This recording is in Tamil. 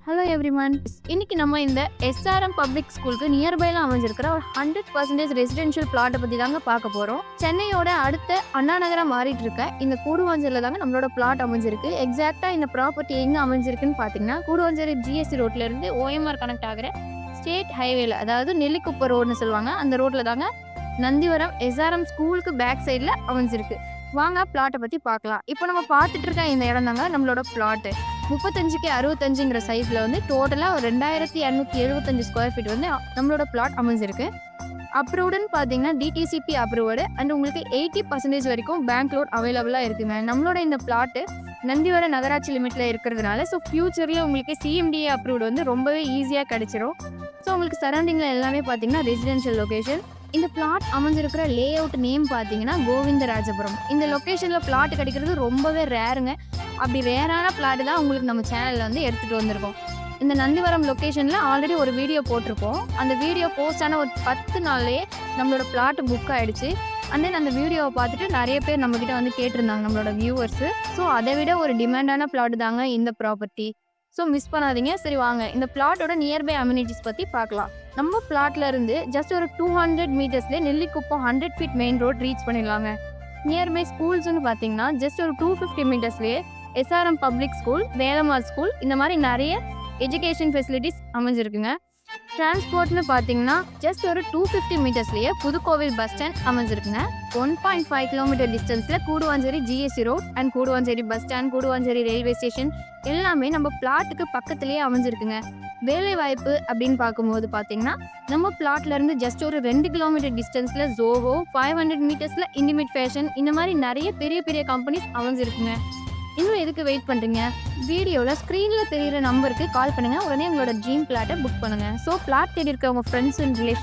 Hello everyone. இன்னைக்கு நம்ம இந்த எஸ்ஆர்எம் பப்ளிக் ஸ்கூலுக்கு நியர்பைல அமைஞ்சிருக்கிற ஒரு 100% ரெசிடென்ஷியல் பிளாட்டை பத்தி தாங்க பார்க்க போறோம். சென்னையோட அடுத்த அண்ணா நகரா மாறிட்டு இருக்க இந்த கூடுவாஞ்சேரியில தாங்க நம்மளோட பிளாட் அமைஞ்சிருக்கு. எக்ஸாக்டா இந்த ப்ராப்பர்ட்டி எங்க அமைஞ்சிருக்குன்னு பாத்தீங்கன்னா, கூடுவாஞ்சேரி ஜிஎஸ்டி ரோட்ல இருந்து ஓஎம்ஆர் கனெக்ட் ஆகிற ஸ்டேட் ஹைவேல, அதாவது நெல்லிக்குப்பம் ரோடுன்னு சொல்லுவாங்க, அந்த ரோட்ல தாங்க நந்திவரம் எஸ்ஆர்எம் ஸ்கூலுக்கு பேக் சைடில் அமைஞ்சிருக்கு. வாங்க பிளாட்டை பற்றி பார்க்கலாம். இப்போ நம்ம பார்த்துட்டு இருக்க இந்த இடம் தாங்க நம்மளோட பிளாட்டு. 35க்கு 65ங்கிற சைஸில் வந்து டோட்டலாக 2275 ஸ்கொயர் ஃபீட் வந்து நம்மளோட பிளாட் அமைஞ்சிருக்கு. அப்ரூவ்டுன்னு பார்த்தீங்கன்னா டிடிசிபி அப்ரூவ்டு அண்ட் உங்களுக்கு 80% வரைக்கும் பேங்க் லோன் அவைலபிளாக இருக்குங்க. நம்மளோட இந்த பிளாட்டு நந்திவரம் நகராட்சி லிமிட்டில் இருக்கிறதுனால ஸோ ஃபியூச்சரில் உங்களுக்கு சிஎம்டிஏ அப்ரூவ்டு வந்து ரொம்பவே ஈஸியாக கிடைச்சிரும். ஸோ உங்களுக்கு சரௌண்டிங்கில் எல்லாமே பார்த்தீங்கன்னா ரெசிடென்ஷியல் லொகேஷன். இந்த பிளாட் அமைஞ்சிருக்கிற லே அவுட் நேம் பார்த்தீங்கன்னா கோவிந்தராஜபுரம். இந்த லொக்கேஷனில் பிளாட் கிடைக்கிறது ரொம்பவே ரேருங்க. அப்படி ரேரான பிளாட் தான் உங்களுக்கு நம்ம சேனலில் வந்து எடுத்துகிட்டு வந்திருக்கோம். இந்த நந்திவரம் லொக்கேஷனில் ஆல்ரெடி ஒரு வீடியோ போட்டிருப்போம். அந்த வீடியோ போஸ்ட் ஆன ஒரு 10 நாள்லேயே நம்மளோட பிளாட் புக் ஆகிடுச்சு. அண்ட் தென் அந்த வீடியோவை பார்த்துட்டு நிறைய பேர் நம்மக்கிட்ட வந்து கேட்டிருந்தாங்க, நம்மளோட வியூவர்ஸு. ஸோ அதை விட ஒரு டிமாண்டான பிளாட் தாங்க இந்த ப்ராப்பர்ட்டி. ஸோ மிஸ் பண்ணாதீங்க. சரி வாங்க இந்த பிளாட்டோட நியர்பை அம்யூனிட்டிஸ் பற்றி பார்க்கலாம். நம்ம பிளாட்ல இருந்து ஜஸ்ட் ஒரு 200 மீட்டர்ஸ்லேயே Nellikuppam 100 feet main road reach பண்ணிடலாங்க. நியர்பை ஸ்கூல்ஸ்னு பார்த்தீங்கன்னா ஜஸ்ட் ஒரு 250 மீட்டர்ஸ்லேயே SRM public school, Velammal school, இந்த மாதிரி நிறைய எஜுகேஷன் ஃபெசிலிட்டிஸ் அமைஞ்சிருக்குங்க. டிரான்ஸ்போர்ட்னு பார்த்தீங்கன்னா ஜஸ்ட் ஒரு 250 மீட்டர்ஸ்லேயே புதுக்கோவில் பஸ் ஸ்டாண்ட் அமைஞ்சிருக்குங்க. 1.5 கிலோமீட்டர் டிஸ்டன்ஸில் Guduvanchery GST road and Guduvanchery bus stand, Guduvanchery railway station எல்லாமே நம்ம பிளாட்டுக்கு பக்கத்துலேயே அமைஞ்சிருக்குங்க. வேலை வாய்ப்பு அப்படின்னு பார்க்கும்போது பார்த்தீங்கன்னா நம்ம பிளாட்ல இருந்து ஜஸ்ட் ஒரு 2 கிலோமீட்டர் டிஸ்டன்ஸில் ஜோவோ, 500 மீட்டர்ஸில் இண்டிமிட் ஃபேஷன், இந்த மாதிரி நிறைய பெரிய பெரிய கம்பெனிஸ் அமைஞ்சிருக்குங்க. இன்னும் எதுக்கு வெயிட் பண்ணுறீங்க? வீடியோவில் ஸ்க்ரீனில் தெரிகிற நம்பருக்கு கால் பண்ணுங்கள். உடனே உங்களோட ட்ரீம் பிளாட்டை புக் பண்ணுங்கள். ஸோ பிளாட் தேடி இருக்க உங்கள் ஃப்ரெண்ட்ஸ் அண்ட் ரிலேஷன்